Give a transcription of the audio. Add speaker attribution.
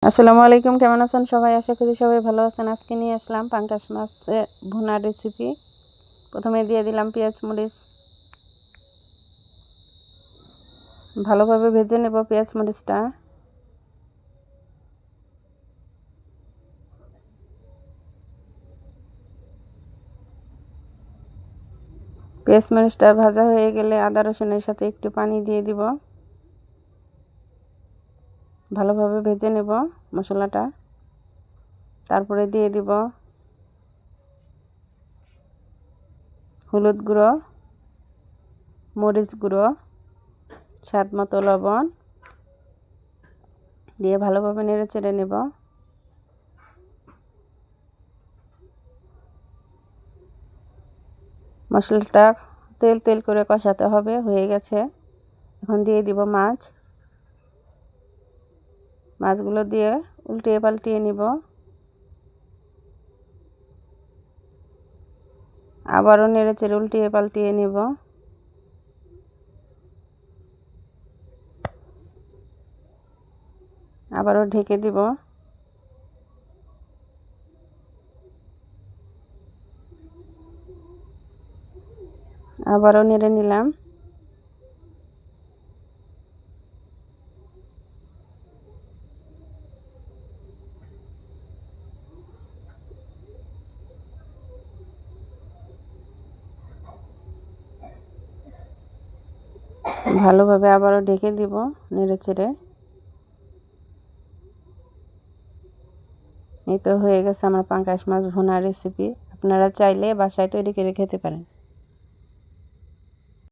Speaker 1: আসসালামু আলাইকুম, কেমন আছেন সবাই? আশা করি সবাই ভালো আছেন। আজকে নিয়ে আসলাম পাঙ্গাস মাছ ভুনার রেসিপি। প্রথমে দিয়ে দিলাম পেঁয়াজ মরিচ, ভালোভাবে ভেজে নেব পেঁয়াজ মরিচটা। পেঁয়াজ মরিচটা ভাজা হয়ে গেলে আদা রসুনের সাথে একটু পানি দিয়ে দিব। ভালোভাবে ভেজে নেব মশলাটা। তারপরে দিয়ে দিব হলুদ গুঁড়ো, মরিচ গুঁড়ো, স্বাদ মতো লবণ দিয়ে ভালোভাবে নেড়ে চেড়ে নেব। মশলাটা তেল তেল করে কষাতে হবে। হয়ে গেছে, এখন দিয়ে দিব মাছগুলো দিয়ে উল্টিয়ে পাল্টিয়ে নিব। আবারও নেড়ে চেড়ে উল্টিয়ে পাল্টিয়ে নিব। আবারও ঢেকে দিব। আবারও নেড়ে নিলাম। ভালোভাবে আবারও ঢেকে দিব নেড়ে চেড়ে। এই তো হয়ে গেছে আমার পাঙ্গাস মাছ ভুনা রেসিপি। আপনারা চাইলে বাসায় তৈরি করে খেতে পারেন।